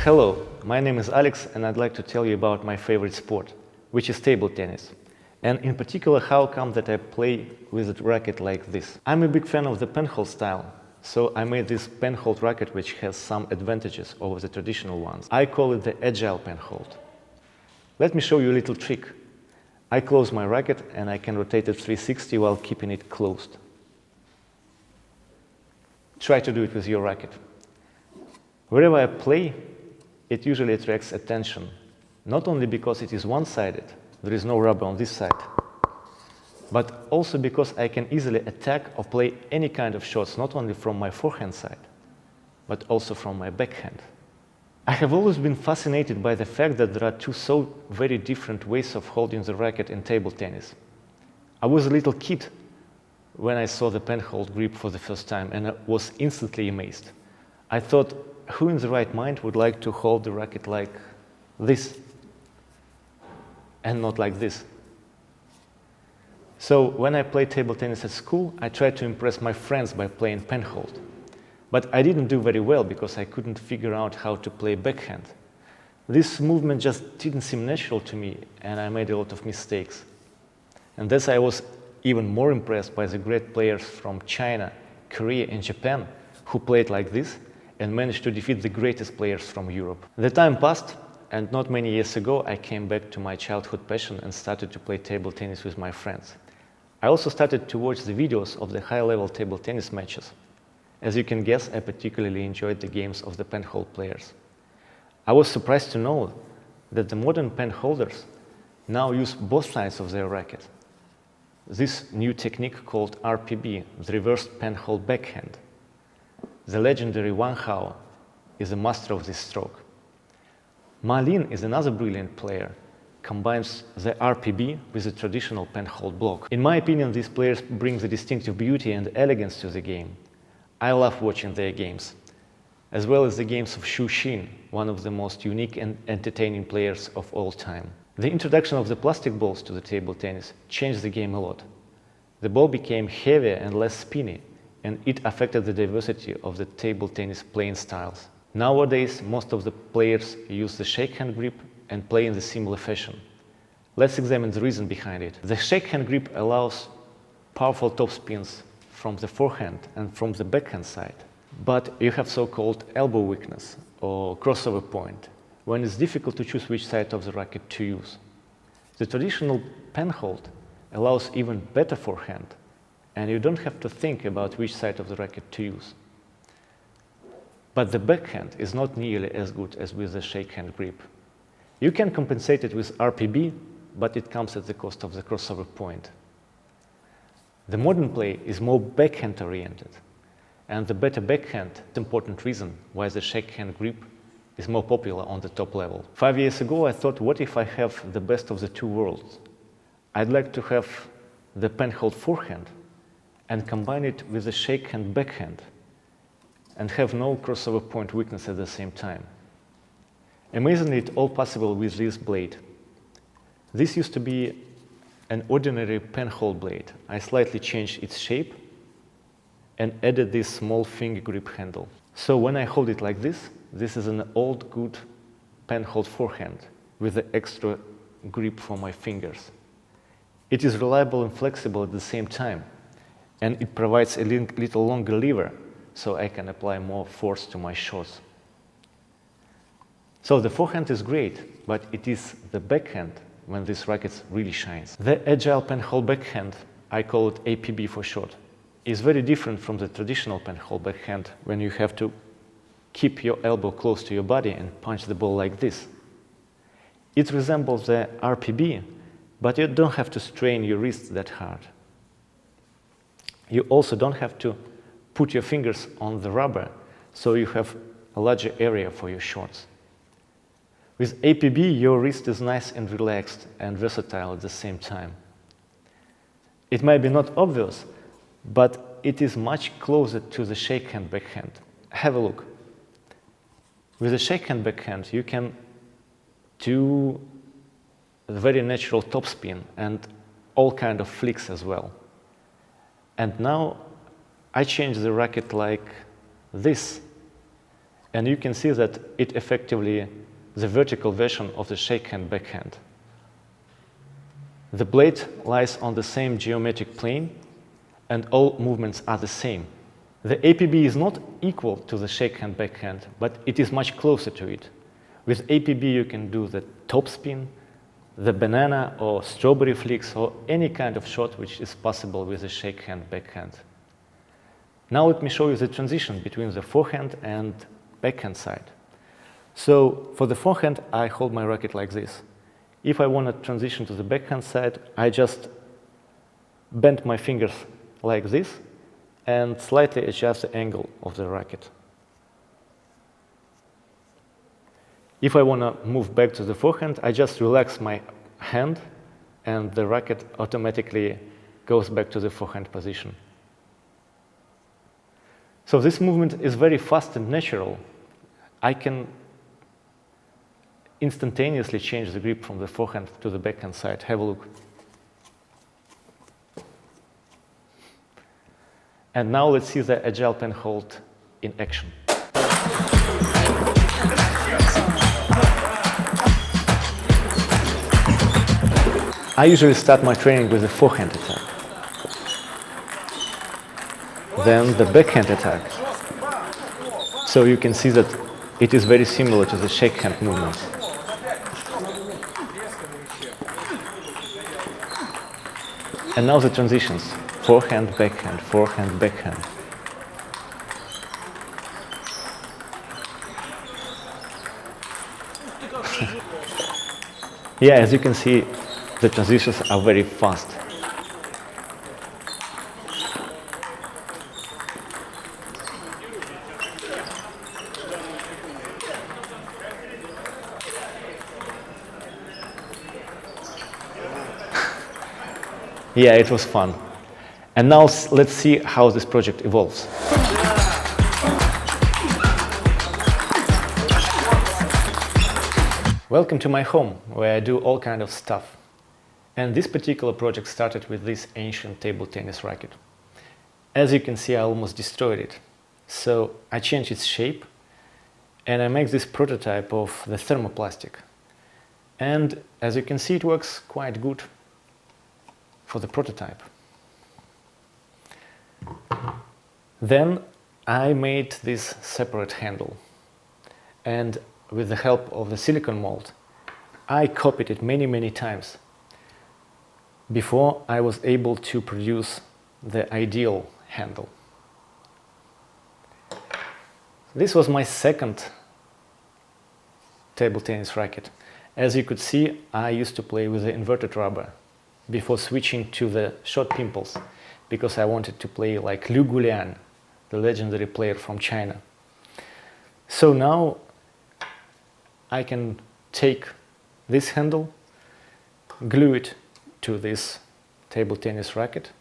Hello, my name is Alex and I'd like to tell you about my favorite sport, which is table tennis. And in particular, how come that I play with a racket like this. I'm a big fan of the penhold style, so I made this penhold racket which has some advantages over the traditional ones. I call it the agile penhold. Let me show you a little trick. I close my racket and I can rotate it 360 while keeping it closed. Try to do it with your racket. Wherever I play, it usually attracts attention, not only because it is one-sided, there is no rubber on this side, but also because I can easily attack or play any kind of shots, not only from my forehand side, but also from my backhand. I have always been fascinated by the fact that there are two so very different ways of holding the racket in table tennis. I was a little kid when I saw the penhold grip for the first time, and I was instantly amazed. I thought, who in the right mind would like to hold the racket like this and not like this? So when I played table tennis at school, I tried to impress my friends by playing penhold. But I didn't do very well because I couldn't figure out how to play backhand. This movement just didn't seem natural to me and I made a lot of mistakes. And thus I was even more impressed by the great players from China, Korea and Japan who played like this and managed to defeat the greatest players from Europe. The time passed, and not many years ago I came back to my childhood passion and started to play table tennis with my friends. I also started to watch the videos of the high-level table tennis matches. As you can guess, I particularly enjoyed the games of the penhold players. I was surprised to know that the modern pen holders now use both sides of their racket. This new technique called RPB, the reversed penhold backhand. The legendary Wang Hao is a master of this stroke. Ma Lin is another brilliant player, combines the RPB with the traditional penhold block. In my opinion, these players bring the distinctive beauty and elegance to the game. I love watching their games, as well as the games of Xu Xin, one of the most unique and entertaining players of all time. The introduction of the plastic balls to the table tennis changed the game a lot. The ball became heavier and less spinny, and it affected the diversity of the table tennis playing styles. Nowadays, most of the players use the shakehand grip and play in the similar fashion. Let's examine the reason behind it. The shakehand grip allows powerful topspins from the forehand and from the backhand side, but you have so-called elbow weakness or crossover point, when it's difficult to choose which side of the racket to use. The traditional penhold allows even better forehand, and you don't have to think about which side of the racket to use. But the backhand is not nearly as good as with the shakehand grip. You can compensate it with RPB, but it comes at the cost of the crossover point. The modern play is more backhand oriented, and the better backhand is an important reason why the shakehand grip is more popular on the top level. 5 years ago, I thought, what if I have the best of the two worlds? I'd like to have the penhold forehand and combine it with the shakehand backhand and have no crossover point weakness at the same time. Amazingly, it's all possible with this blade. This used to be an ordinary penhold blade. I slightly changed its shape and added this small finger grip handle. So when I hold it like this is an old good penhold forehand with the extra grip for my fingers. It is reliable and flexible at the same time, and it provides a little longer lever so I can apply more force to my shots. So the forehand is great, but it is the backhand when this racket really shines. The agile penhold backhand, I call it APB for short, is very different from the traditional penhold backhand when you have to keep your elbow close to your body and punch the ball like this. It resembles the RPB, but you don't have to strain your wrists that hard. You also don't have to put your fingers on the rubber, so you have a larger area for your shots. With APB, your wrist is nice and relaxed and versatile at the same time. It might be not obvious, but it is much closer to the shakehand backhand. Have a look. With the shakehand backhand, you can do a very natural topspin and all kind of flicks as well. And now I change the racket like this, And you can see that it effectively the vertical version of the shakehand backhand. The blade lies on the same geometric plane, and all movements are the same. The APB is not equal to the shakehand backhand, but it is much closer to it. With APB, you can do the topspin, the banana or strawberry flicks, or any kind of shot which is possible with the shakehand backhand. Now let me show you the transition between the forehand and backhand side. So for the forehand, I hold my racket like this. If I want to transition to the backhand side, I just bend my fingers like this and slightly adjust the angle of the racket. If I want to move back to the forehand, I just relax my hand and the racket automatically goes back to the forehand position. So this movement is very fast and natural. I can instantaneously change the grip from the forehand to the backhand side. Have a look. And now let's see the agile pen hold in action. I usually start my training with the forehand attack, then the backhand attack. So you can see that it is very similar to the shakehand movements. And now the transitions, forehand, backhand, forehand, backhand. Yeah, as you can see, the transitions are very fast. Yeah, it was fun. And now let's see how this project evolves. Welcome to my home, where I do all kinds of stuff. And this particular project started with this ancient table tennis racket. As you can see, I almost destroyed it. So I changed its shape, and I make this prototype of the thermoplastic. And as you can see, it works quite good for the prototype. Then I made this separate handle, and with the help of the silicone mold, I copied it many times before I was able to produce the ideal handle. This was my second table tennis racket. As you could see, I used to play with the inverted rubber before switching to the short pimples, because I wanted to play like Liu Gulian, the legendary player from China. So now I can take this handle, glue it to this table tennis racket,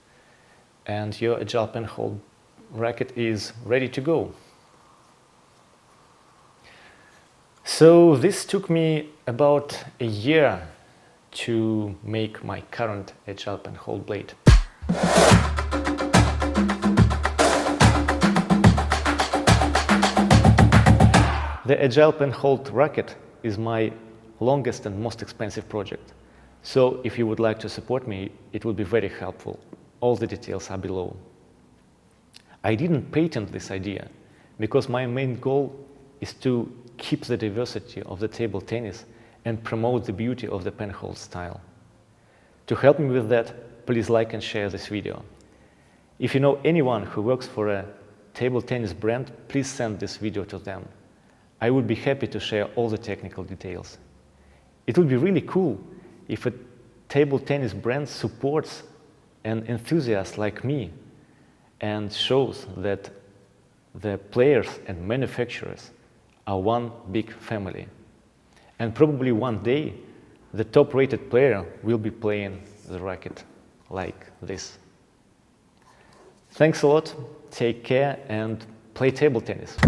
and your agile pen hold racket is ready to go. So this took me about a year to make my current agile pen hold blade. The agile pen hold racket is my longest and most expensive project. So if you would like to support me, it would be very helpful. All the details are below. I didn't patent this idea because my main goal is to keep the diversity of the table tennis and promote the beauty of the pen hold style. To help me with that, please like and share this video. If you know anyone who works for a table tennis brand, please send this video to them. I would be happy to share all the technical details. It would be really cool if a table tennis brand supports an enthusiast like me and shows that the players and manufacturers are one big family. And probably one day, the top-rated player will be playing the racket like this. Thanks a lot, take care, and play table tennis.